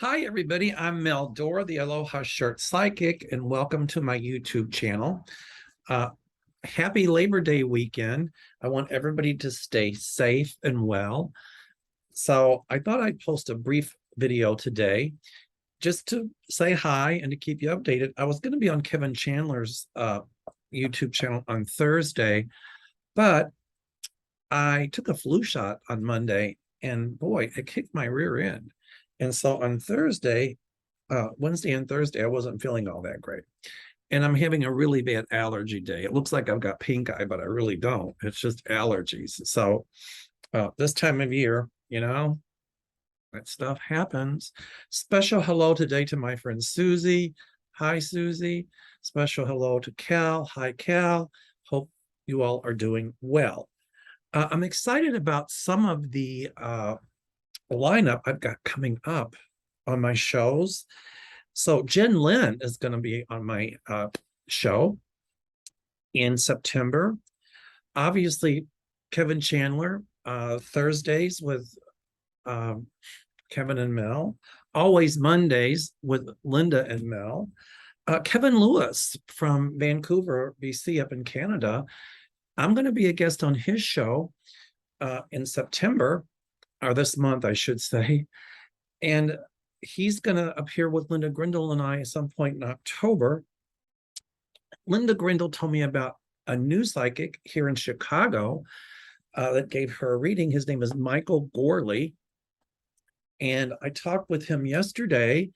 Hi, everybody. I'm Mel Dora, the Aloha Shirt Psychic, and welcome to my YouTube channel. Uh, Happy Labor Day weekend. I want everybody to stay safe and well. So I thought I'd post a brief video today just to say hi and to keep you updated. I was going to be on Kevin Chandler's YouTube channel on Thursday, but I took a flu shot on Monday, and boy, it kicked my rear end. And so on Wednesday and Thursday, I wasn't feeling all that great. And I'm having a really bad allergy day. It looks like I've got pink eye, but I really don't. It's just allergies. So this time of year, that stuff happens. Special hello today to my friend Susie. Hi, Susie. Special hello to Cal. Hi, Cal. Hope you all are doing well. I'm excited about some of the lineup I've got coming up on my shows. So Jen Lin is going to be on my show in September. Obviously, Kevin Chandler, Thursdays with Kevin and Mel, always Mondays with Linda and Mel. Kevin Lewis from Vancouver, BC, up in Canada. I'm going to be a guest on his show in September, or this month, I should say. And he's going to appear with Linda Grindle and I at some point in October. Linda Grindle told me about a new psychic here in Chicago that gave her a reading. His name is Michael Gorley. And I talked with him yesterday,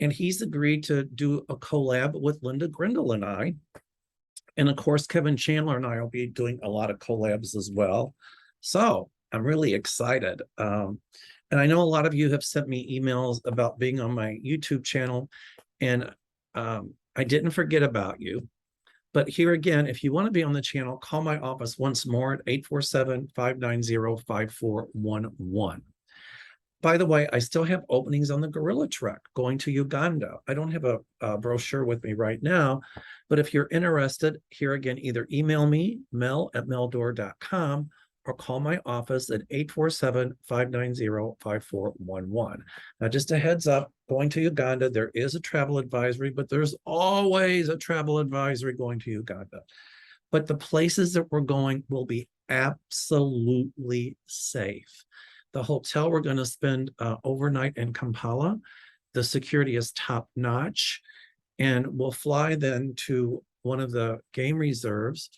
and he's agreed to do a collab with Linda Grindle and I. And of course, Kevin Chandler and I will be doing a lot of collabs as well. So I'm really excited. And I know a lot of you have sent me emails about being on my YouTube channel, and I didn't forget about you. But here again, if you want to be on the channel, call my office once more at 847-590-5411. By the way, I still have openings on the Gorilla Trek going to Uganda. I don't have a brochure with me right now, but if you're interested, here again, either email me, mel@meldor.com, or call my office at 847-590-5411. Now, just a heads up, going to Uganda, there is a travel advisory, but there's always a travel advisory going to Uganda. But the places that we're going will be absolutely safe. The hotel we're going to spend overnight in Kampala, the security is top notch, and we'll fly then to one of the game reserves.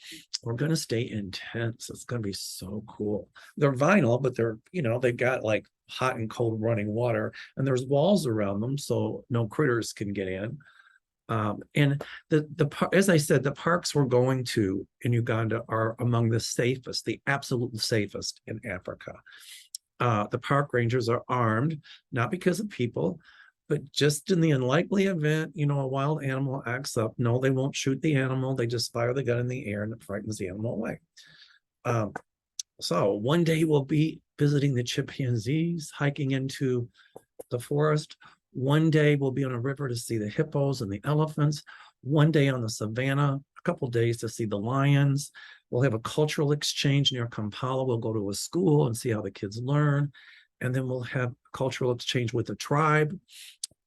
We're going to stay in tents. It's going to be so cool. They're vinyl, but they've got like hot and cold running water, and there's walls around them so no critters can get in. And as I said, the parks we're going to in Uganda are among the safest, the absolute safest in Africa. The park rangers are armed, not because of people, but just in the unlikely event, a wild animal acts up. No, they won't shoot the animal. They just fire the gun in the air and it frightens the animal away. So one day we'll be visiting the chimpanzees, hiking into the forest. One day we'll be on a river to see the hippos and the elephants. One day on the savannah, a couple days to see the lions. We'll have a cultural exchange near Kampala. We'll go to a school and see how the kids learn. And then we'll have cultural exchange with a tribe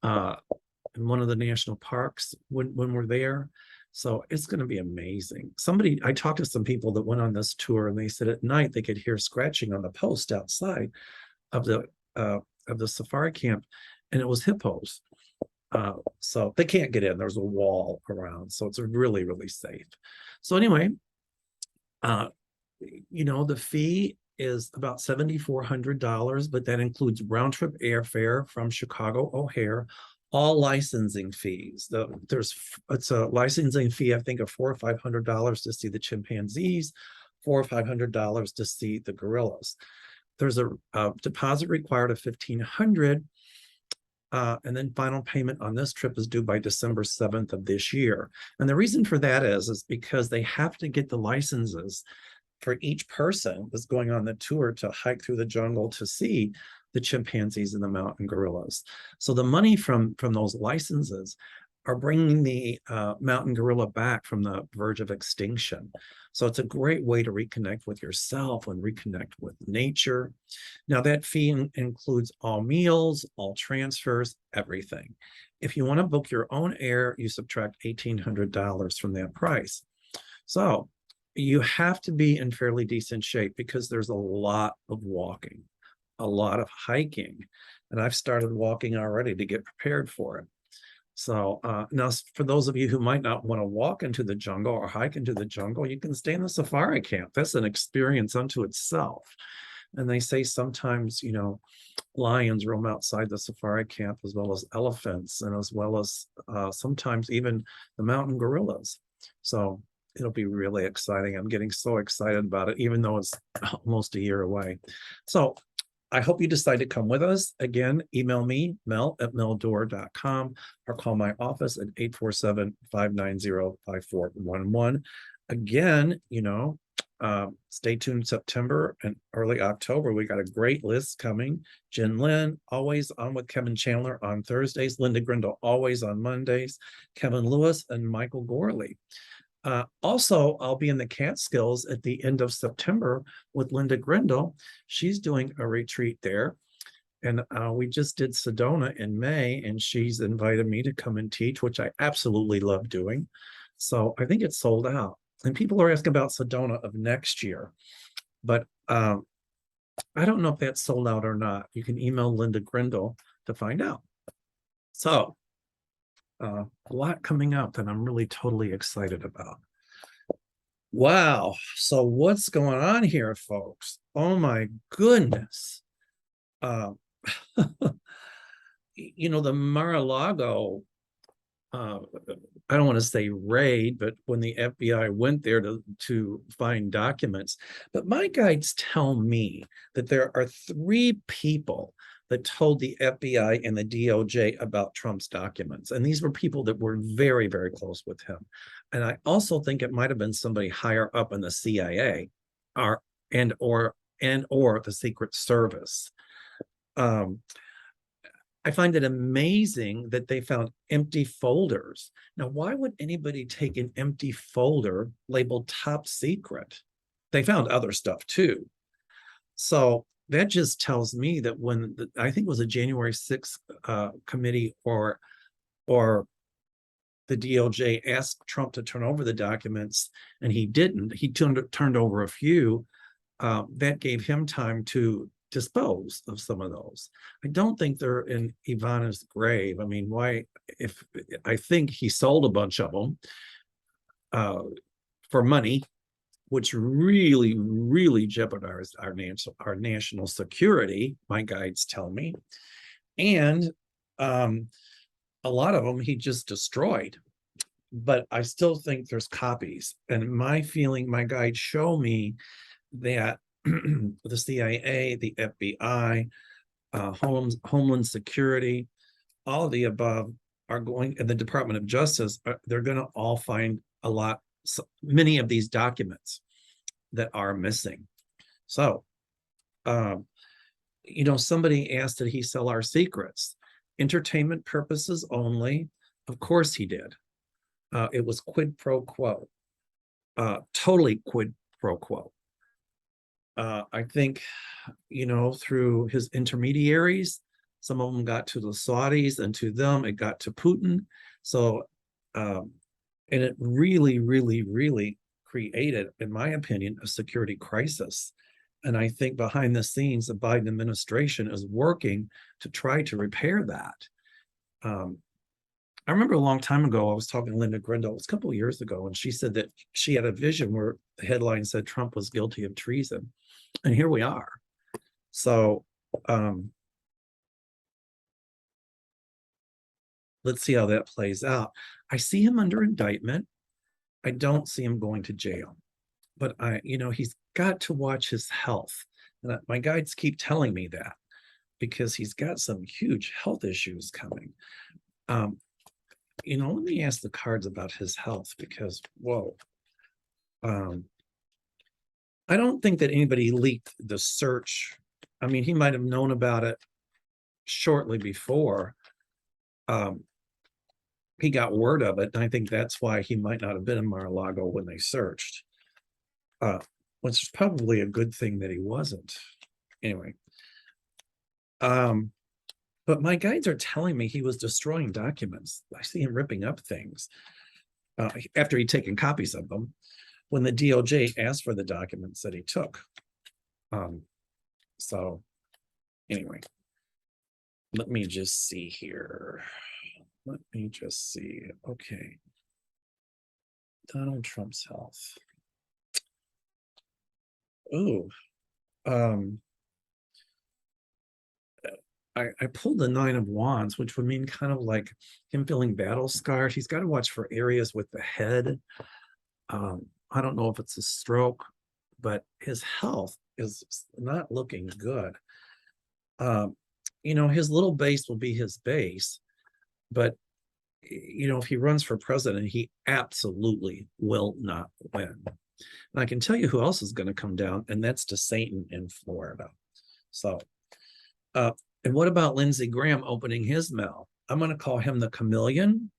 in one of the national parks when we're there. So it's going to be amazing. I talked to some people that went on this tour, and they said at night they could hear scratching on the post outside of the safari camp, and it was hippos. So they can't get in. There's a wall around, so it's really, really safe. So anyway, the fee is about $7,400, but that includes round trip airfare from Chicago O'Hare, all licensing fees. It's a licensing fee, I think, of $400 or $500 to see the chimpanzees, $400 or $500 to see the gorillas. There's a deposit required of $1,500. And then final payment on this trip is due by December 7th of this year. And the reason for that is because they have to get the licenses for each person that's going on the tour to hike through the jungle to see the chimpanzees and the mountain gorillas. So the money from those licenses are bringing the mountain gorilla back from the verge of extinction. So it's a great way to reconnect with yourself and reconnect with nature. Now that fee includes all meals, all transfers, everything. If you want to book your own air, you subtract $1,800 from that price. So you have to be in fairly decent shape because there's a lot of walking, a lot of hiking. And I've started walking already to get prepared for it. So now for those of you who might not want to walk into the jungle or hike into the jungle, you can stay in the safari camp. That's an experience unto itself. And they say sometimes, lions roam outside the safari camp as well as elephants and as well as sometimes even the mountain gorillas. So it'll be really exciting. I'm getting so excited about it, even though it's almost a year away. So I hope you decide to come with us. Again, email me, mel@meldor.com, or call my office at 847-590-5411. Again, stay tuned September and early October. We got a great list coming. Jen Lynn, always on with Kevin Chandler on Thursdays. Linda Grindle, always on Mondays. Kevin Lewis and Michael Gorley. Also, I'll be in the Catskills at the end of September with Linda Grindle. She's doing a retreat there. And we just did Sedona in May, and she's invited me to come and teach, which I absolutely love doing. So I think it's sold out. And people are asking about Sedona of next year. But I don't know if that's sold out or not. You can email Linda Grindle to find out. So a lot coming up that I'm really totally excited about. Wow. So what's going on here, folks? Oh my goodness. The Mar-a-Lago, I don't want to say raid, but when the FBI went there to find documents, but my guides tell me that there are 3 people that told the FBI and the DOJ about Trump's documents. And these were people that were very, very close with him. And I also think it might have been somebody higher up in the CIA or the Secret Service. I find it amazing that they found empty folders. Now, why would anybody take an empty folder labeled top secret? They found other stuff too. So that just tells me that when I think it was a January 6th committee or the DOJ asked Trump to turn over the documents and he didn't, he turned over a few, that gave him time to dispose of some of those. I don't think they're in Ivana's grave. I mean, why? I think he sold a bunch of them for money, which really, really jeopardized our national security, my guides tell me. And a lot of them he just destroyed. But I still think there's copies. And my guides show me that the CIA, the FBI, Homeland Security, all of the above are going, and the Department of Justice, they're going to all find many of these documents that are missing. So, somebody asked, did he sell our secrets? Entertainment purposes only. Of course he did. It was quid pro quo, totally quid pro quo. I think, through his intermediaries, some of them got to the Saudis, and to them, it got to Putin. So, and it really, really, really created, in my opinion, a security crisis. And I think behind the scenes, the Biden administration is working to try to repair that. I remember a long time ago, I was talking to Linda Grindle, it was a couple of years ago, and she said that she had a vision where the headline said Trump was guilty of treason. And here we are. So let's see how that plays out. I see him under indictment. I don't see him going to jail. But he's got to watch his health. And my guides keep telling me that because he's got some huge health issues coming. Let me ask the cards about his health because, whoa. I don't think that anybody leaked the search. I mean, he might have known about it shortly before. he got word of it, and I think that's why he might not have been in Mar-a-Lago when they searched, which is probably a good thing that he wasn't. Anyway, but my guides are telling me he was destroying documents. I see him ripping up things after he'd taken copies of them when the DOJ asked for the documents that he took. So anyway, let me just see here. Let me just see. Okay. Donald Trump's health. Oh, I pulled the 9 of Wands, which would mean kind of like him feeling battle scarred. He's got to watch for areas with the head. I don't know if it's a stroke, but his health is not looking good. His little base will be his base, but if he runs for president, he absolutely will not win. And I can tell you who else is going to come down, and that's to Satan in Florida. So, and what about Lindsey Graham opening his mouth? I'm going to call him the chameleon,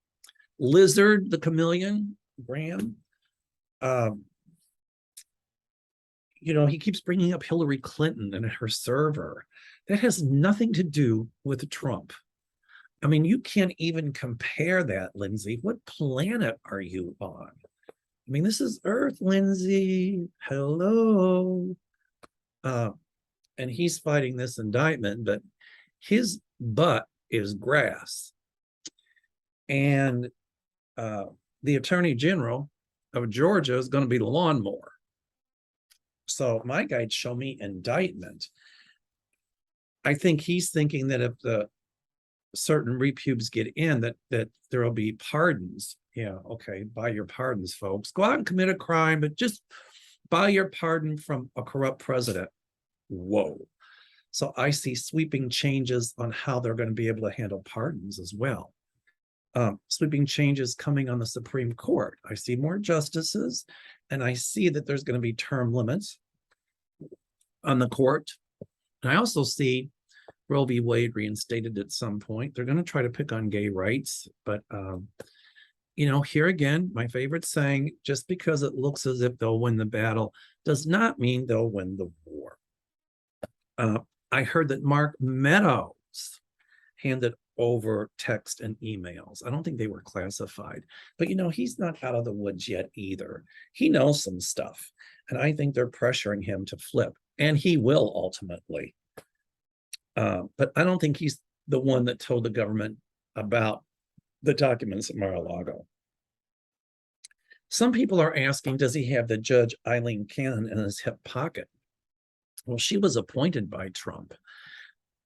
lizard, the chameleon, Graham. He keeps bringing up Hillary Clinton and her server. That has nothing to do with Trump. I mean, you can't even compare that, Lindsey. What planet are you on? I mean, this is Earth, Lindsey. Hello. And he's fighting this indictment, but his butt is grass. And the Attorney General of Georgia is going to be the lawnmower. So my guides show me indictment. I think he's thinking that if the certain repubes get in, that there will be pardons. Yeah, okay, buy your pardons, folks. Go out and commit a crime, but just buy your pardon from a corrupt president. Whoa. So I see sweeping changes on how they're going to be able to handle pardons as well. Sweeping changes coming on the Supreme Court. I see more justices, and I see that there's going to be term limits on the court. And I also see Roe v. Wade reinstated at some point. They're going to try to pick on gay rights, but here again, my favorite saying, just because it looks as if they'll win the battle does not mean they'll win the war. I heard that Mark Meadows handed over text and emails. I don't think they were classified, but he's not out of the woods yet either. He knows some stuff, and I think they're pressuring him to flip, and he will ultimately. But I don't think he's the one that told the government about the documents at Mar-a-Lago. Some people are asking, does he have the Judge Eileen Cannon in his hip pocket? Well, she was appointed by Trump.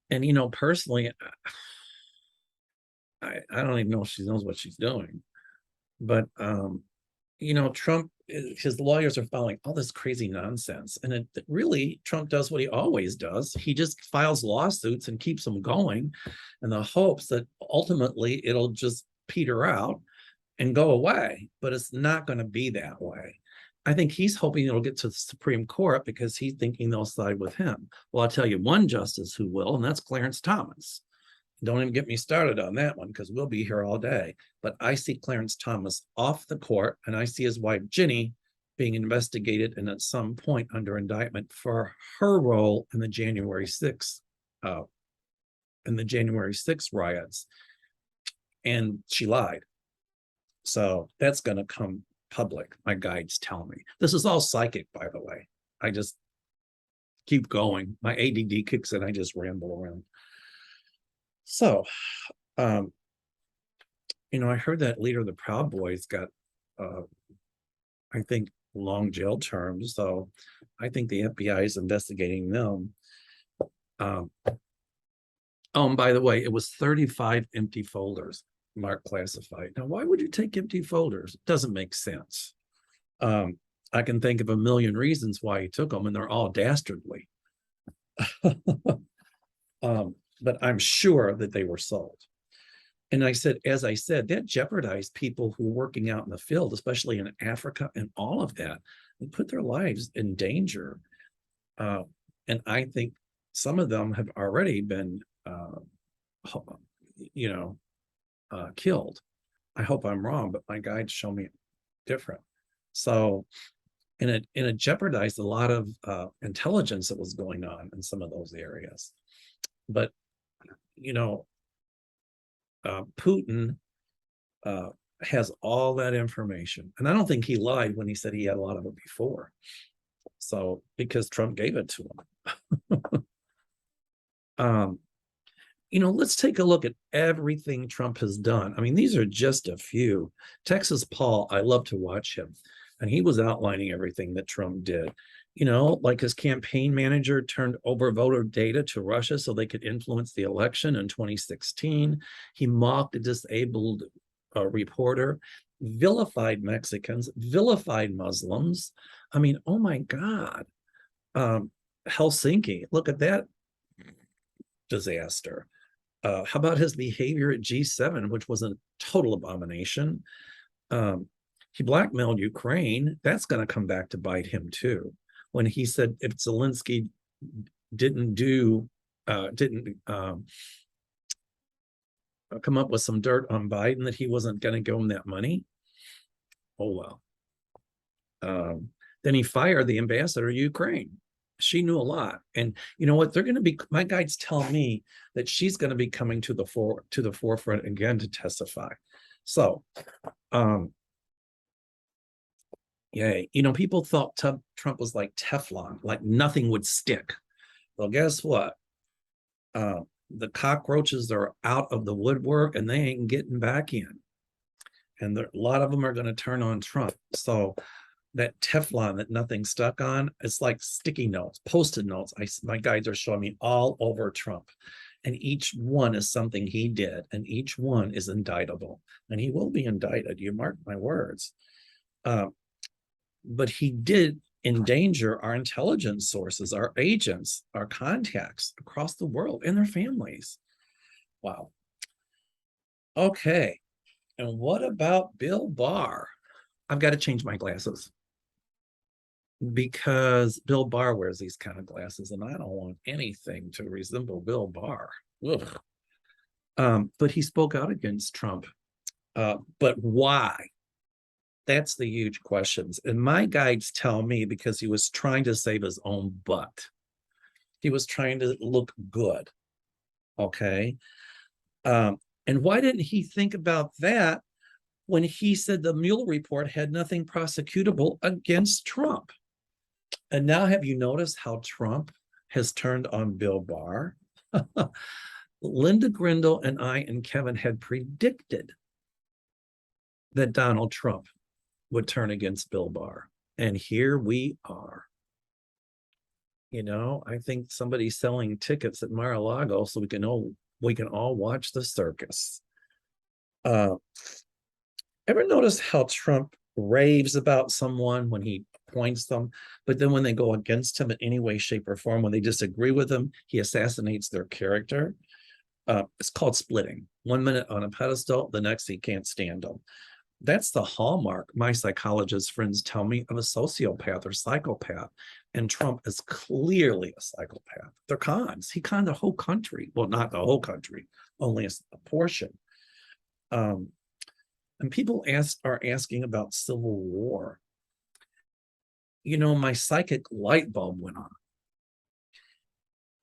And, personally, I don't even know if she knows what she's doing. But, Trump, his lawyers are filing all this crazy nonsense. And really, Trump does what he always does. He just files lawsuits and keeps them going in the hopes that ultimately it'll just peter out and go away. But it's not going to be that way. I think he's hoping it'll get to the Supreme Court because he's thinking they'll side with him. Well, I'll tell you one justice who will, and that's Clarence Thomas. Don't even get me started on that one because we'll be here all day. But I see Clarence Thomas off the court, and I see his wife, Ginny, being investigated and at some point under indictment for her role in the January 6th riots. And she lied. So that's going to come public. My guides tell me. This is all psychic, by the way. I just keep going. My ADD kicks in. I just ramble around. So, I heard that leader of the Proud Boys got, I think, long jail terms. So I think the FBI is investigating them. And by the way, it was 35 empty folders marked classified. Now, why would you take empty folders? It doesn't make sense. I can think of a million reasons why he took them, and they're all dastardly. But I'm sure that they were sold. And as I said, that jeopardized people who were working out in the field, especially in Africa and all of that, and put their lives in danger. And I think some of them have already been, killed. I hope I'm wrong, but my guides show me different. So, and it jeopardized a lot of intelligence that was going on in some of those areas. But you know, Putin has all that information, and I don't think he lied when he said he had a lot of it before. So because Trump gave it to him. Let's take a look at everything Trump has done. I mean, these are just a few. Texas Paul, I love to watch him, and he was outlining everything that Trump did. Like his campaign manager turned over voter data to Russia so they could influence the election in 2016. He mocked a disabled reporter, vilified Mexicans, vilified Muslims. I mean, oh my God. Helsinki, look at that disaster. How about his behavior at G7, which was a total abomination? He blackmailed Ukraine. That's going to come back to bite him too. When he said if Zelensky didn't come up with some dirt on Biden, that he wasn't going to give him that money. Oh well. Then he fired the ambassador of Ukraine. She knew a lot, and you know what? They're going to be. My guides tell me that she's going to be coming to the forefront again to testify. So, yay! People thought Trump was like Teflon, like nothing would stick. Well, guess what? The cockroaches are out of the woodwork, and they ain't getting back in. And a lot of them are going to turn on Trump. So that Teflon that nothing stuck on, it's like sticky notes, post-it notes. My guides are showing me all over Trump, and each one is something he did, and each one is indictable, and he will be indicted. You mark my words. But he did endanger our intelligence sources, our agents, our contacts across the world, and their families. Wow. Okay. And what about Bill Barr? I've got to change my glasses, because Bill Barr wears these kind of glasses, and I don't want anything to resemble Bill Barr. But he spoke out against Trump. But why? That's the huge questions. And my guides tell me because he was trying to save his own butt. He was trying to look good. Okay. And why didn't he think about that when he said the Mueller report had nothing prosecutable against Trump? And now, have you noticed how Trump has turned on Bill Barr? Linda Grindle and I and Kevin had predicted that Donald Trump would turn against Bill Barr. And here we are. I think somebody's selling tickets at Mar-a-Lago so we can all watch the circus. Ever notice how Trump raves about someone when he appoints them, but then when they go against him in any way, shape, or form, when they disagree with him, he assassinates their character? It's called splitting. 1 minute on a pedestal, the next he can't stand them. That's the hallmark, my psychologist friends tell me, of a sociopath or psychopath. And Trump is clearly a psychopath. They're cons. He conned the whole country. Well, not the whole country, only a portion. And people are asking about civil war. My psychic light bulb went on.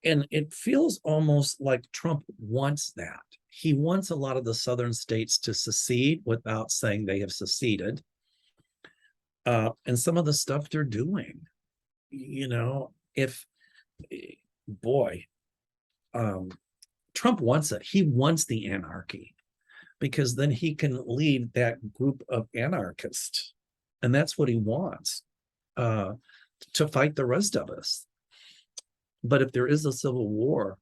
And it feels almost like Trump wants that. He wants a lot of the southern states to secede without saying they have seceded. And some of the stuff they're doing, Trump wants it. He wants the anarchy, because then he can lead that group of anarchists. And that's what he wants, to fight the rest of us. But if there is a civil war,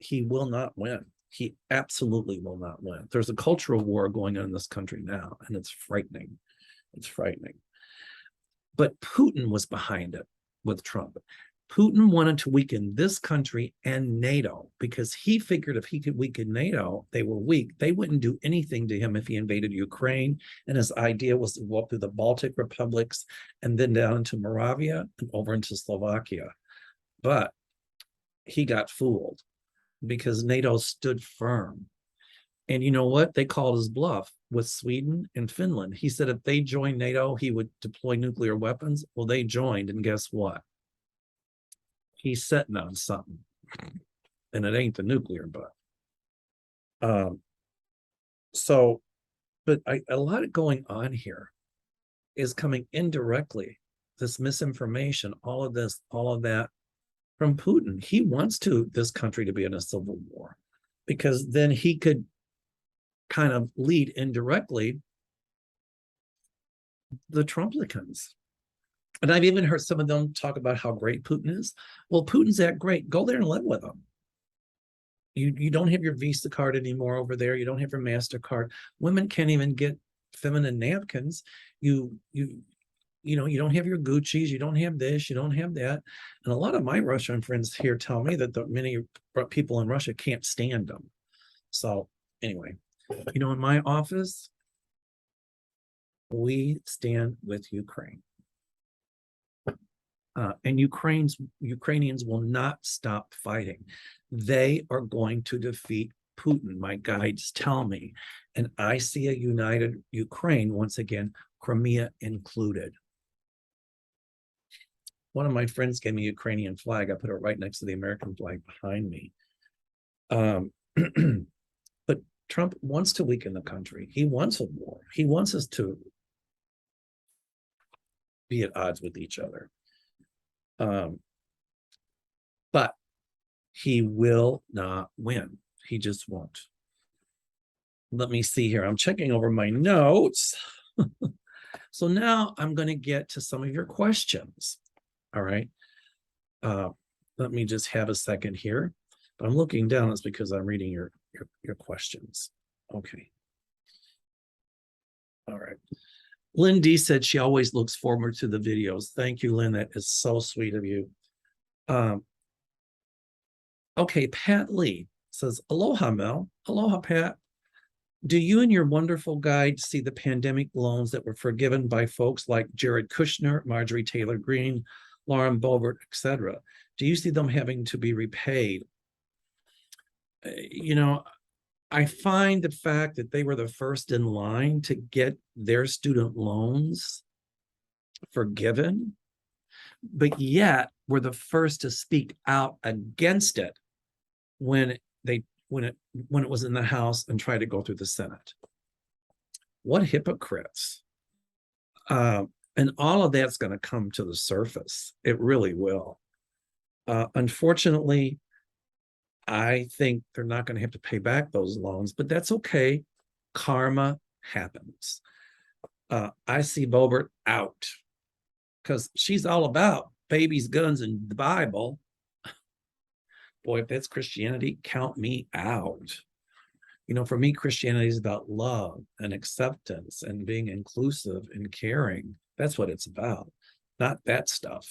he will not win. He absolutely will not win. There's a cultural war going on in this country now, and it's frightening. It's frightening. But Putin was behind it with Trump. Putin wanted to weaken this country and NATO, because he figured if he could weaken NATO, they were weak. They wouldn't do anything to him if he invaded Ukraine. And his idea was to go up through the Baltic republics and then down into Moravia and over into Slovakia. But he got fooled, because NATO stood firm. And you know what? They called his bluff. with Sweden and Finland. He said if they joined NATO, he would deploy nuclear weapons. Well, they joined, and guess what? He's sitting on something, and it ain't the nuclear, but so, but a lot of going on here is coming indirectly. This misinformation, all of this, all of that from Putin. He wants this country to be in a civil war because then he could kind of lead indirectly the Trumplicans. And I've even heard some of them talk about how great Putin is. Well, Putin's that great. Go there and live with him. You don't have your Visa card anymore over there. You don't have your MasterCard. Women can't even get feminine napkins. You don't have your Gucci's. You don't have this. You don't have that. And a lot of my Russian friends here tell me that many people in Russia can't stand them. So anyway, in my office, we stand with Ukraine. And Ukrainians will not stop fighting. They are going to defeat Putin, my guides tell me. And I see a united Ukraine, once again, Crimea included. One of my friends gave me a Ukrainian flag. I put it right next to the American flag behind me. But Trump wants to weaken the country. He wants a war. He wants us to be at odds with each other. But he will not win. He just won't. Let me see here. I'm checking over my notes. So now I'm going to get to some of your questions. All right. Let me just have a second here. But I'm looking down. It's because I'm reading your questions. Okay. All right. Lynn D said she always looks forward to the videos. Thank you, Lynn. That is so sweet of you. Okay, Pat Lee says, aloha, Mel. Aloha, Pat. Do you and your wonderful guide see the pandemic loans that were forgiven by folks like Jared Kushner, Marjorie Taylor Greene, Lauren Boebert, etc.? Do you see them having to be repaid? I find the fact that they were the first in line to get their student loans forgiven, but yet were the first to speak out against it when it was in the House and tried to go through the Senate. What hypocrites. And all of that's going to come to the surface. It really will. Unfortunately, I think they're not going to have to pay back those loans, but that's okay. Karma happens. I see Boebert out because she's all about babies, guns, and the Bible. Boy, if that's Christianity, count me out. For me, Christianity is about love and acceptance and being inclusive and caring. That's what it's about, not that stuff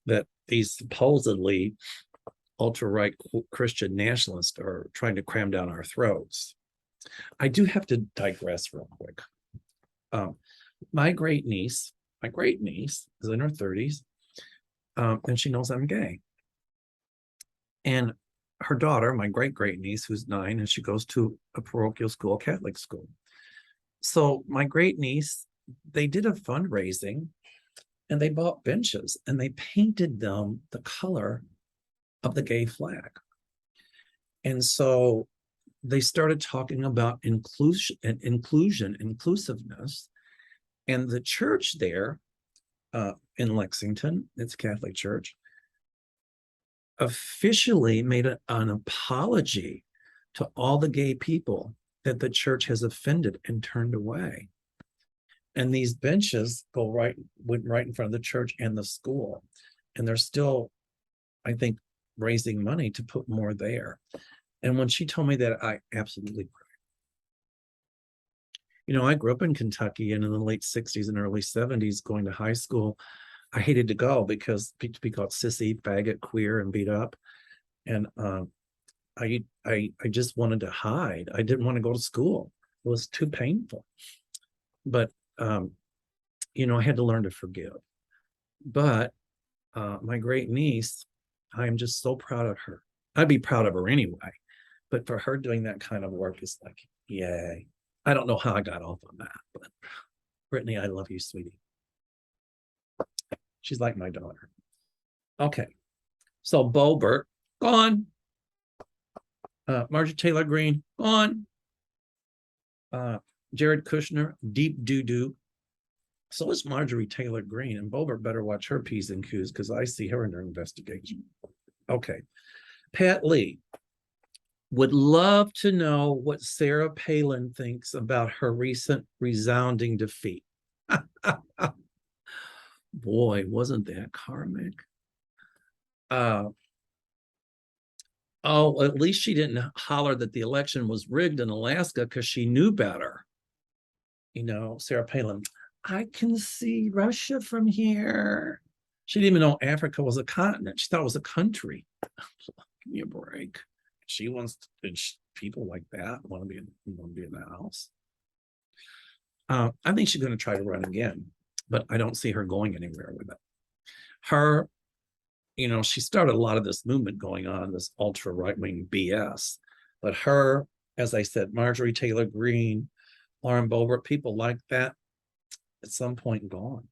that these supposedly ultra-right Christian nationalists are trying to cram down our throats. I do have to digress real quick. My great niece is in her 30s, and she knows I'm gay. And her daughter, my great niece, who's 9, and she goes to a parochial school, Catholic school. So my great niece, they did a fundraising, and they bought benches, and they painted them the color of the gay flag. And so they started talking about inclusiveness. And the church there in Lexington, it's a Catholic church, officially made an apology to all the gay people that the church has offended and turned away. And these benches went right in front of the church and the school. And they're still, I think, raising money to put more there. And when she told me that, I absolutely cried. I grew up in Kentucky, and in the late 60s and early 70s, going to high school, I hated to go because to be called sissy, faggot, queer, and beat up. And I just wanted to hide. I didn't want to go to school. It was too painful. But I had to learn to forgive. But my great niece, I am just so proud of her. I'd be proud of her anyway. But for her doing that kind of work is like, yay. I don't know how I got off on that, but Brittany, I love you, sweetie. She's like my daughter. Okay. So Boebert, gone. Marjorie Taylor Greene, gone. Jared Kushner, deep doo-doo. So is Marjorie Taylor Greene, and Boebert better watch her P's and Q's because I see her in her investigation. Okay. Pat Lee would love to know what Sarah Palin thinks about her recent resounding defeat. Boy, wasn't that karmic? Oh, at least she didn't holler that the election was rigged in Alaska because she knew better. You know, Sarah Palin, I can see Russia from here. She didn't even know Africa was a continent. She thought it was a country. Give me a break. She wants to, people like that want to be in the house. I think she's going to try to run again, but I don't see her going anywhere with it. Her, you know, she started a lot of this movement going on, this ultra right-wing BS. But her, as I said, Marjorie Taylor Greene, Lauren Boebert, people like that, at some point gone.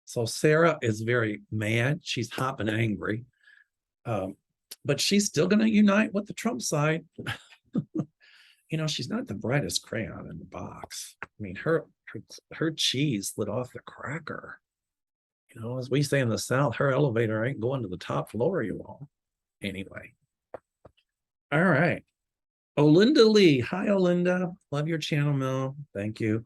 So Sarah is very mad. She's hot and angry. But she's still going to unite with the Trump side. You know, she's not the brightest crayon in the box. I mean, her cheese slid off the cracker. You know, as we say in the South, her elevator ain't going to the top floor, you all. Anyway. All right. Olinda Lee. Hi, Olinda. Love your channel, Mel. Thank you.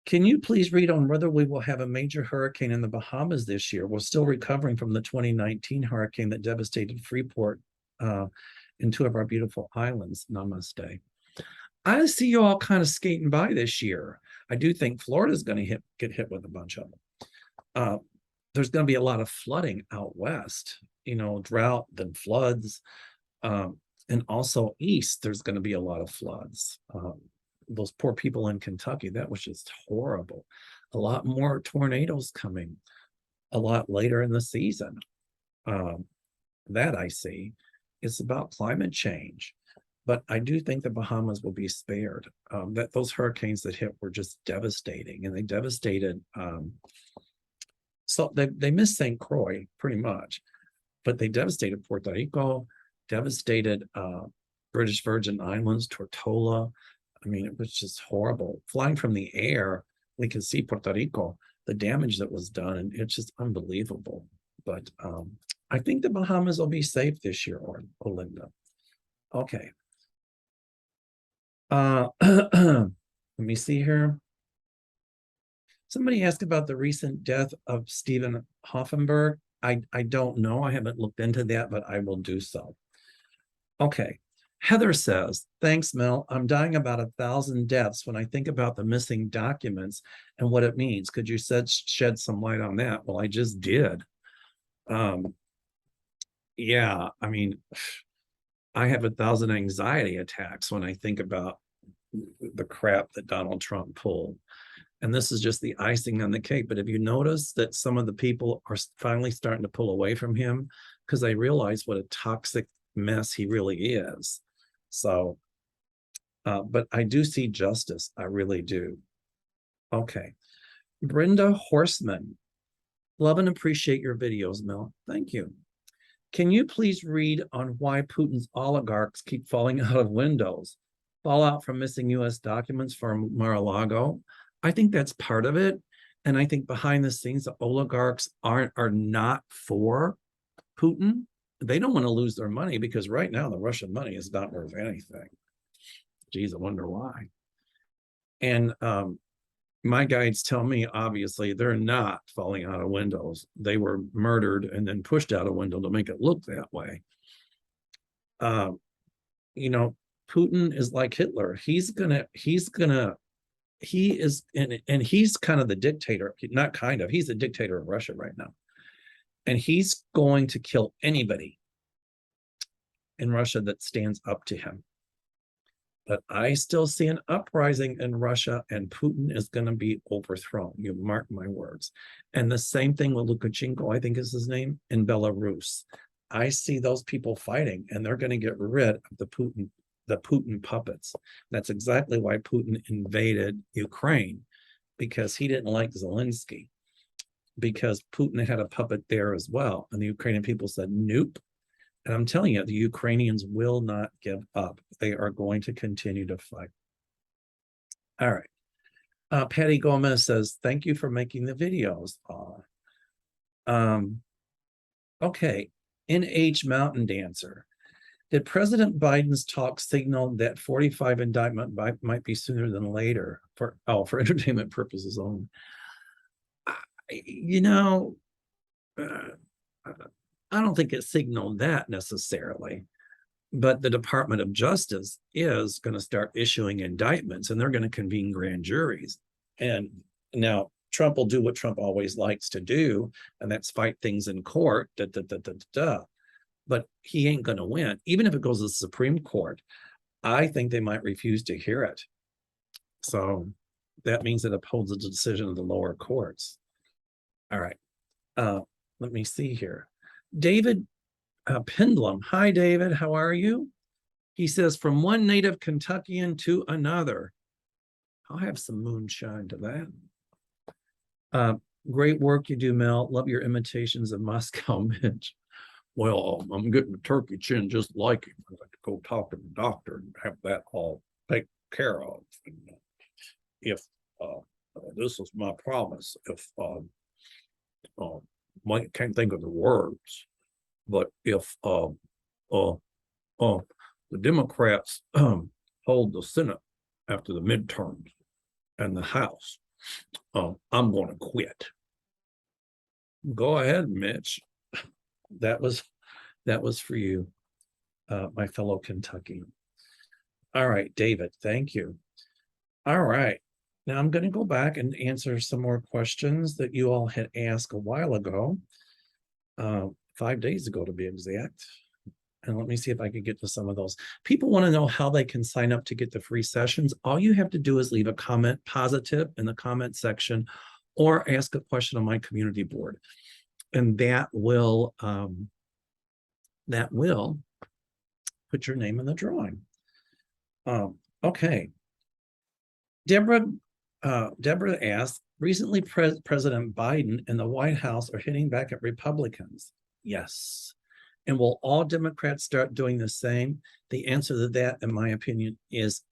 Can you please read on whether we will have a major hurricane in the Bahamas this year? We're still recovering from the 2019 hurricane that devastated Freeport and two of our beautiful islands. Namaste. I see you all kind of skating by this year. I do think Florida's going to get hit with a bunch of them. There's going to be a lot of flooding out west, you know, drought, then floods. And also east, there's going to be a lot of floods. Those poor people in Kentucky, that was just horrible. A lot more tornadoes coming a lot later in the season. That I see. It's about climate change. But I do think the Bahamas will be spared. That those hurricanes that hit were just devastating, and they devastated. So they missed St. Croix pretty much, but they devastated Puerto Rico, devastated British Virgin Islands, Tortola. I mean, it was just horrible. Flying from the air, we could see Puerto Rico, the damage that was done, and it's just unbelievable. But I think the Bahamas will be safe this year, Olinda. Okay. Let me see here. Somebody asked about the recent death of Stephen Hoffenberg. I don't know. I haven't looked into that, but I will do so. Okay. Heather says, thanks, Mel. I'm dying about 1,000 deaths when I think about the missing documents and what it means. Could you shed some light on that? Well, I just did. Yeah, I mean, I have 1,000 anxiety attacks when I think about the crap that Donald Trump pulled. And this is just the icing on the cake. But have you noticed that some of the people are finally starting to pull away from him because they realize what a toxic mess he really is? So, but I do see justice. I really do. Okay. Brenda Horseman. Love and appreciate your videos, Mel. Thank you. Can you please read on why Putin's oligarchs keep falling out of windows? Fallout from missing U.S. documents from Mar-a-Lago. I think that's part of it. And I think behind the scenes, the oligarchs are not for Putin. They don't want to lose their money because right now the Russian money is not worth anything. Geez, I wonder why. And my guides tell me, obviously, they're not falling out of windows. They were murdered and then pushed out a window to make it look that way. You know, Putin is like Hitler. He is, and he's kind of the dictator, not kind of, he's the dictator of Russia right now. And he's going to kill anybody in Russia that stands up to him. But I still see an uprising in Russia, and Putin is going to be overthrown. You mark my words. And the same thing with Lukashenko, I think is his name, in Belarus. I see those people fighting, and they're going to get rid of the the Putin puppets. That's exactly why Putin invaded Ukraine, because he didn't like Zelensky, because Putin had a puppet there as well. And the Ukrainian people said, nope. And I'm telling you, the Ukrainians will not give up. They are going to continue to fight. All right. Patty Gomez says, thank you for making the videos. Okay. NH Mountain Dancer. Did President Biden's talk signal that 45 indictment might be sooner than later for entertainment purposes only? You know, I don't think it signaled that necessarily, but the Department of Justice is going to start issuing indictments, and they're going to convene grand juries. And now Trump will do what Trump always likes to do, and that's fight things in court. But he ain't going to win. Even if it goes to the Supreme Court, I think they might refuse to hear it. So that means it upholds the decision of the lower courts. All right. Let me see here. David Pendulum. Hi, David. How are you? He says, from one native Kentuckian to another. I'll have some moonshine to that. Great work you do, Mel. Love your imitations of Moscow Mitch. Well, I'm getting a turkey chin just like him. I have to go talk to the doctor and have that all taken care of. And if this is my promise, if I can't think of the words, but if the Democrats hold the Senate after the midterms and the House, I'm going to quit. Go ahead, Mitch. That was for you, my fellow Kentuckian. All right, David, thank you. All right, now I'm going to go back and answer some more questions that you all had asked a while ago, 5 days ago to be exact. And let me see if I can get to some of those. People want to know how they can sign up to get the free sessions. All you have to do is leave a comment positive in the comment section or ask a question on my community board. And that will put your name in the drawing. Okay. Deborah asked, recently President Biden and the White House are hitting back at Republicans. Yes. And will all Democrats start doing the same? The answer to that, in my opinion, is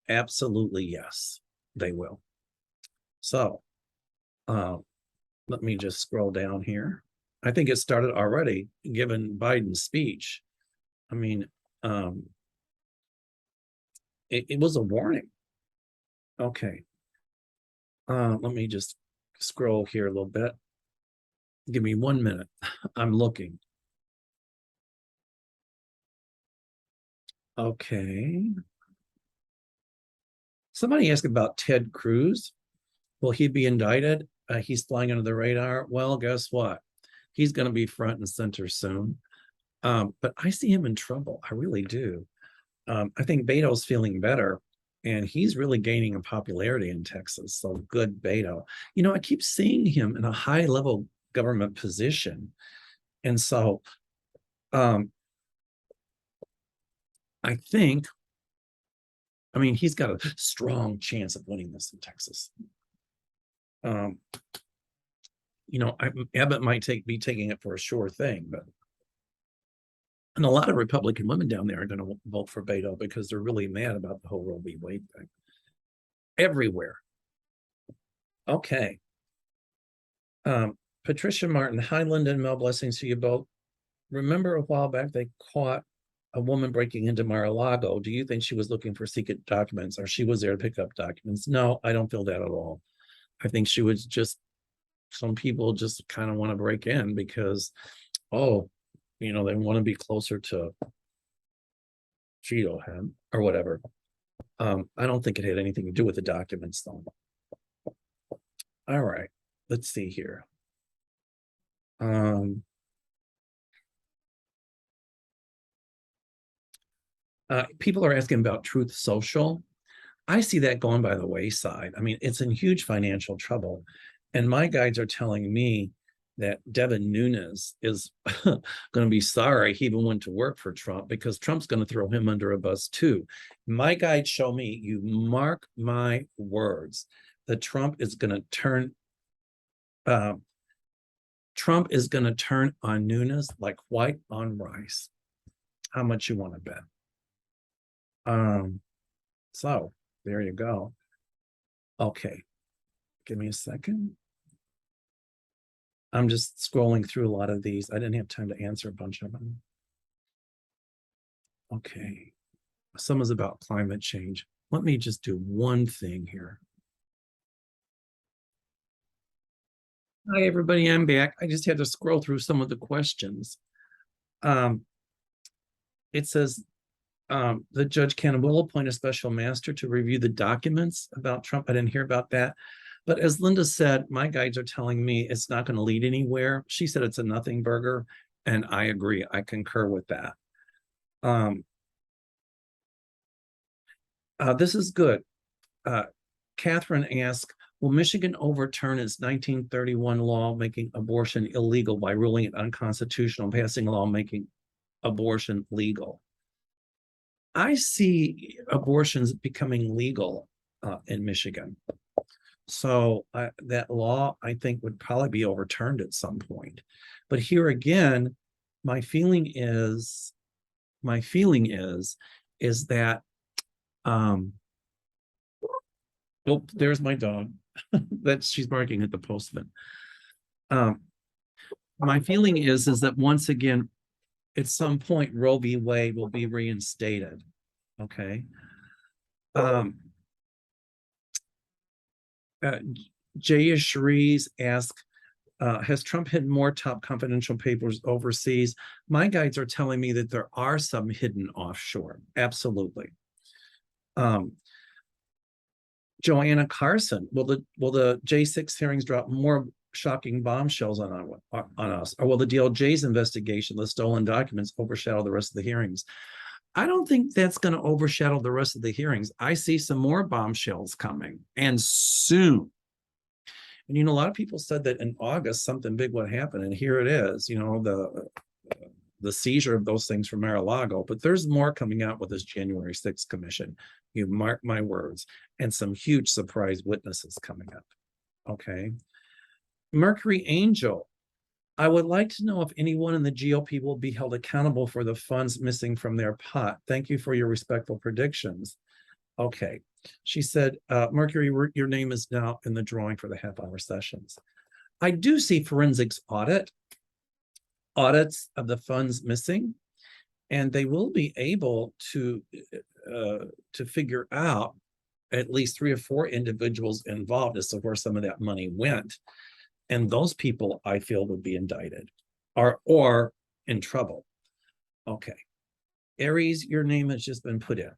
absolutely yes, they will. So let me just scroll down here. I think it started already, given Biden's speech. I mean, it was a warning. Okay. Let me just scroll here a little bit. Give me 1 minute. I'm looking. Okay. Somebody asked about Ted Cruz. Will he be indicted? He's flying under the radar. Well, guess what? He's going to be front and center soon. But I see him in trouble. I really do. I think Beto's feeling better, and he's really gaining in popularity in Texas. So good, Beto. You know, I keep seeing him in a high-level government position. And so I think, I mean, he's got a strong chance of winning this in Texas. You know, Abbott might be taking it for a sure thing, but and a lot of Republican women down there are going to vote for Beto because they're really mad about the whole Roe v. Wade thing. Everywhere. Okay. Patricia Martin, hi, Linda and Mel, blessings to you both. Remember a while back they caught a woman breaking into Mar-a-Lago. Do you think she was looking for secret documents or she was there to pick up documents? No, I don't feel that at all. I think she was just, some people just kind of want to break in because, oh, you know, they want to be closer to Cheeto head or whatever. I don't think it had anything to do with the documents, though. All right, let's see here. People are asking about Truth Social. I see that going by the wayside. I mean, it's in huge financial trouble. And my guides are telling me that Devin Nunes is going to be sorry he even went to work for Trump, because Trump's going to throw him under a bus too. My guides show me, you mark my words, that Trump is going to turn on Nunes like white on rice. How much you want to bet? So there you go. Okay, give me a second. I'm just scrolling through a lot of these. I didn't have time to answer a bunch of them. Okay, some is about climate change. Let me just do one thing here. Hi, everybody, I'm back. I just had to scroll through some of the questions. It says, the judge will appoint a special master to review the documents about Trump. I didn't hear about that. But as Linda said, my guides are telling me it's not going to lead anywhere. She said it's a nothing burger, and I agree. I concur with that. This is good. Catherine asked, will Michigan overturn its 1931 law making abortion illegal by ruling it unconstitutional, passing a law making abortion legal? I see abortions becoming legal in Michigan. So that law, I think, would probably be overturned at some point. But here again, my feeling is that oh, there's my dog. That she's barking at the postman. My feeling is that once again, at some point, Roe v. Wade will be reinstated. Okay. Jaya Shrees asked, has Trump hidden more top confidential papers overseas? My guides are telling me that there are some hidden offshore. Absolutely. Joanna Carson, will the J6 hearings drop more shocking bombshells on us? Or will the DOJ's investigation, the stolen documents, overshadow the rest of the hearings? I don't think that's going to overshadow the rest of the hearings. I see some more bombshells coming, and soon. And, a lot of people said that in August, something big would happen. And here it is, the seizure of those things from Mar-a-Lago. But there's more coming out with this January 6th commission. You mark my words. And some huge surprise witnesses coming up. Okay. Mercury Angel. I would like to know if anyone in the GOP will be held accountable for the funds missing from their pot. Thank you for your respectful predictions. Okay. She said, Mercury, your name is now in the drawing for the half-hour sessions. I do see forensics audits of the funds missing, and they will be able to figure out at least 3 or 4 individuals involved as to where some of that money went. And those people, I feel, would be indicted or in trouble. Okay. Aries, your name has just been put in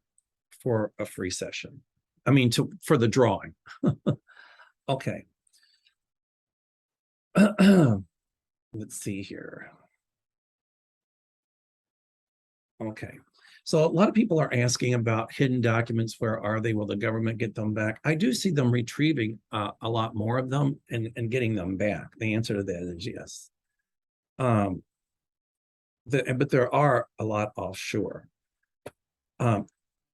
for a free session. I mean, for the drawing. Okay. Let's see here. Okay. So a lot of people are asking about hidden documents. Where are they? Will the government get them back? I do see them retrieving a lot more of them and getting them back. The answer to that is yes. But there are a lot offshore.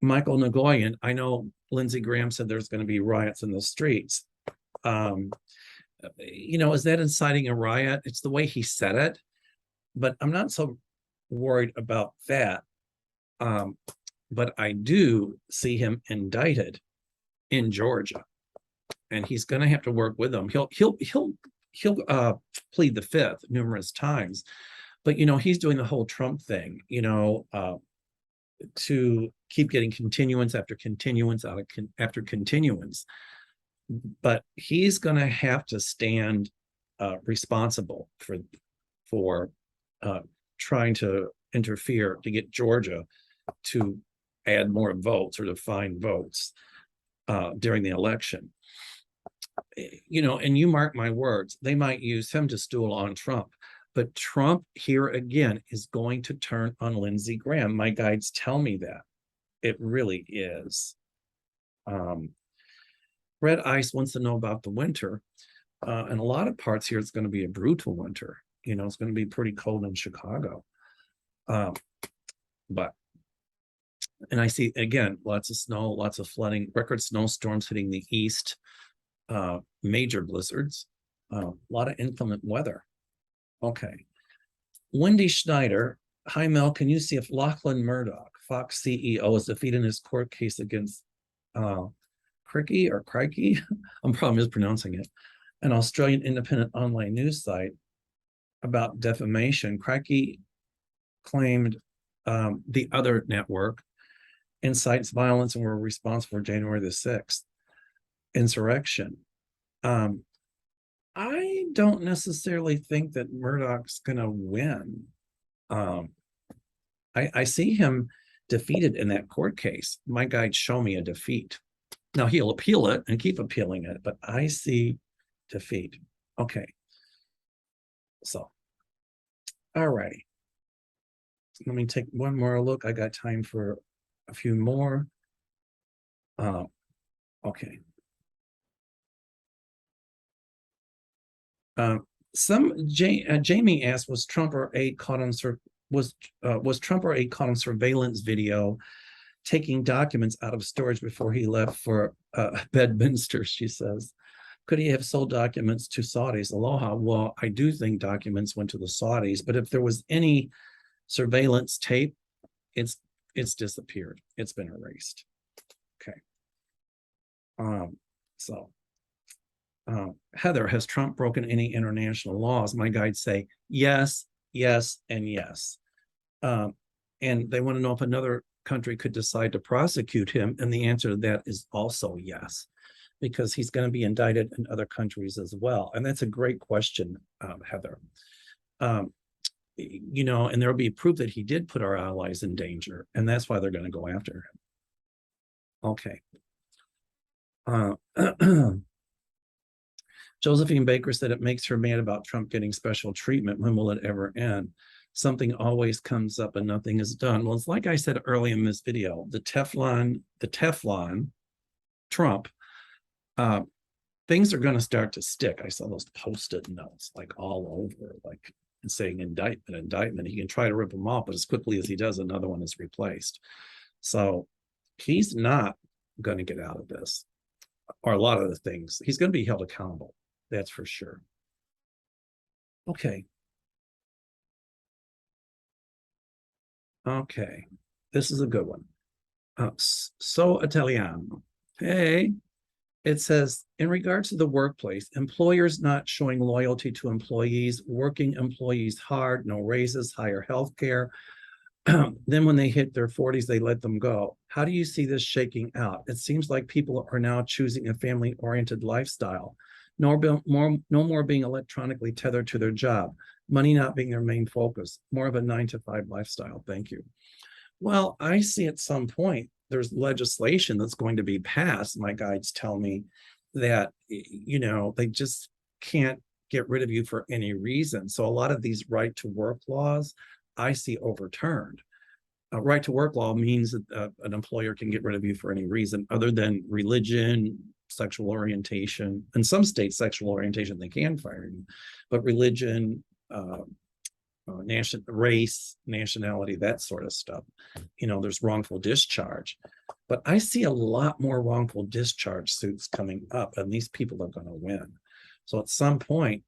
Michael Nagoyan, I know Lindsey Graham said there's going to be riots in the streets. Is that inciting a riot? It's the way he said it, but I'm not so worried about that. But I do see him indicted in Georgia, and he's going to have to work with them. He'll plead the fifth numerous times, but he's doing the whole Trump thing, to keep getting continuance after continuance after continuance. But he's going to have to stand responsible for trying to interfere to get Georgia to add more votes or to find votes during the election. And you mark my words, they might use him to stool on Trump. But Trump, here again, is going to turn on Lindsey Graham. My guides tell me that. It really is. Red Ice wants to know about the winter. in a lot of parts here, it's going to be a brutal winter. You know, it's going to be pretty cold in Chicago. But and I see, again, lots of snow, lots of flooding, record snowstorms hitting the east, major blizzards, a lot of inclement weather. Okay. Wendy Schneider, hi Mel, can you see if Lachlan Murdoch, Fox CEO, is defeated in his court case against Crikey or Crikey? I'm probably mispronouncing it. An Australian independent online news site about defamation. Crikey claimed the other network incites violence and were responsible for January the 6th insurrection. I don't necessarily think that Murdoch's going to win. I see him defeated in that court case. My guide show me a defeat. Now he'll appeal it and keep appealing it, but I see defeat. Okay. So, all righty. Let me take one more look. I got time for a few more. Okay. Jamie asked, was Trump or aide caught on Trump or aide caught on surveillance video taking documents out of storage before he left for Bedminster? She says, could he have sold documents to Saudis? Aloha. Well, I do think documents went to the Saudis, but if there was any surveillance tape, it's disappeared. It's been erased. Okay. Heather, has Trump broken any international laws? My guides say yes, yes, and yes. And they want to know if another country could decide to prosecute him. And the answer to that is also yes, because he's going to be indicted in other countries as well. And that's a great question, Heather. You know, and there'll be proof that he did put our allies in danger. And that's why they're going to go after him. Okay. Josephine Baker said it makes her mad about Trump getting special treatment. When will it ever end? Something always comes up and nothing is done. Well, it's like I said earlier in this video, the Teflon Trump, things are going to start to stick. I saw those Post-it notes like all over, like saying indictment. He can try to rip them off, but as quickly as he does, another one is replaced. So he's not going to get out of this, or a lot of the things. He's going to be held accountable. That's for sure. Okay. Okay. This is a good one. So Italiano. Hey, it says, in regards to the workplace, employers not showing loyalty to employees, working employees hard, no raises, higher health care. Then when they hit their 40s, they let them go. How do you see this shaking out? It seems like people are now choosing a family-oriented lifestyle. No more being electronically tethered to their job. Money not being their main focus. More of a 9-to-5 lifestyle. Thank you. Well, I see at some point there's legislation that's going to be passed. My guides tell me that, you know, they just can't get rid of you for any reason. So a lot of these right to work laws I see overturned. A right to work law means that an employer can get rid of you for any reason other than religion, sexual orientation. In some states, sexual orientation, they can fire you, but religion, race, nationality, that sort of stuff. You know, there's wrongful discharge. But I see a lot more wrongful discharge suits coming up, and these people are going to win. So at some point,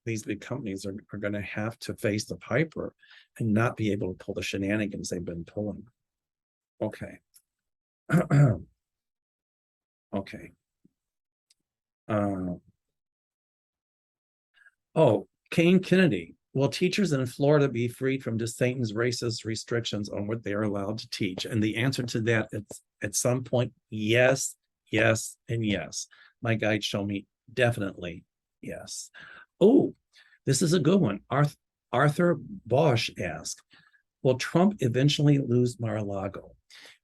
these big companies are going to have to face the piper and not be able to pull the shenanigans they've been pulling. Okay. Okay. Kane Kennedy. Will teachers in Florida be freed from DeSantis' racist restrictions on what they are allowed to teach? And the answer to that is at some point, yes, yes, and yes. My guides show me definitely yes. Oh, this is a good one. Arthur Bosch asked, will Trump eventually lose Mar-a-Lago?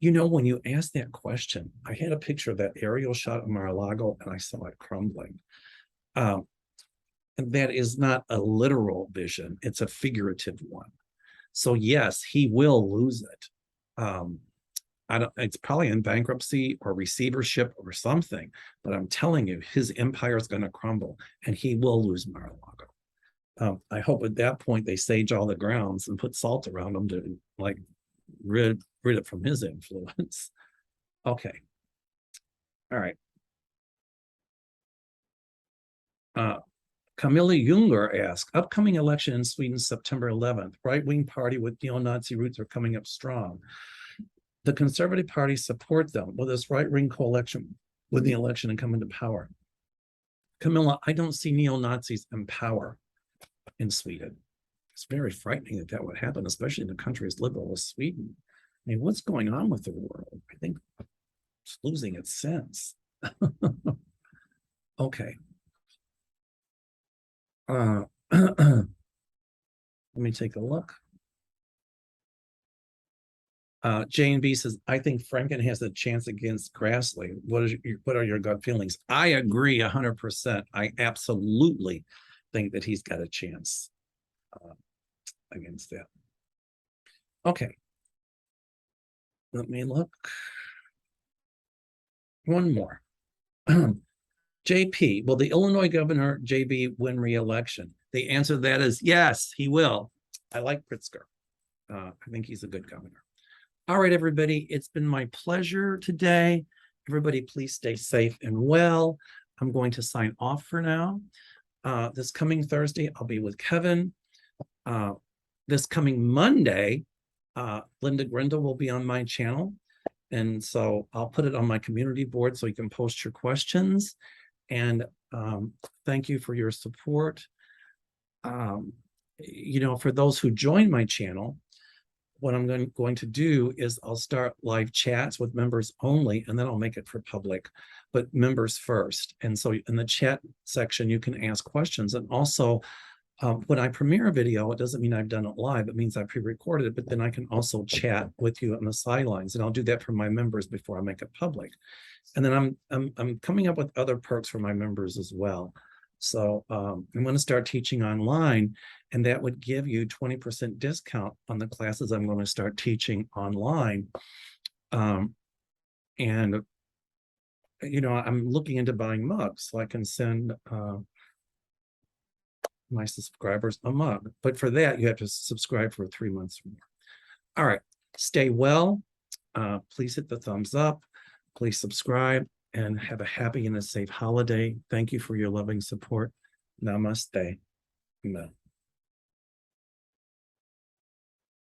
You know, when you asked that question, I had a picture of that aerial shot of Mar-a-Lago and I saw it crumbling. And that is not a literal vision, it's a figurative one. So yes, he will lose it. I don't, it's probably in bankruptcy or receivership or something, but I'm telling you, his empire is going to crumble and he will lose Mar-a-Lago. I hope at that point they sage all the grounds and put salt around them to like rid it from his influence. Okay. All right. Camilla Junger asked, upcoming election in Sweden, September 11th, right-wing party with neo-Nazi roots are coming up strong. The Conservative Party support them. Will this right-wing coalition win the election and come into power? Camilla, I don't see neo-Nazis in power in Sweden. It's very frightening that that would happen, especially in a country as liberal as Sweden. I mean, what's going on with the world? I think it's losing its sense. Okay. Let me take a look. Jane B says, I think Franken has a chance against Grassley. What are your gut feelings? I agree 100%. I absolutely think that he's got a chance against that. Okay. Let me look. One more. JP, will the Illinois governor, JB, win re-election? The answer to that is yes, he will. I like Pritzker. I think he's a good governor. All right, everybody, it's been my pleasure today. Everybody, please stay safe and well. I'm going to sign off for now. This coming Thursday, I'll be with Kevin. This coming Monday, Linda Grindle will be on my channel. And so I'll put it on my community board so you can post your questions. And thank you for your support. You know, for those who join my channel, what I'm going to do is I'll start live chats with members only, and then I'll make it for public, but members first. And so in the chat section, you can ask questions. And also, when I premiere a video, it doesn't mean I've done it live. It means I pre-recorded it, but then I can also chat with you on the sidelines. And I'll do that for my members before I make it public. And then I'm coming up with other perks for my members as well. So I'm going to start teaching online, and that would give you 20% discount on the classes I'm going to start teaching online. And, you know, I'm looking into buying mugs so I can send my subscribers a mug. But for that, you have to subscribe for 3 months or more. All right. Stay well. Please hit the thumbs up. Please subscribe and have a happy and a safe holiday. Thank you for your loving support. Namaste. Amen.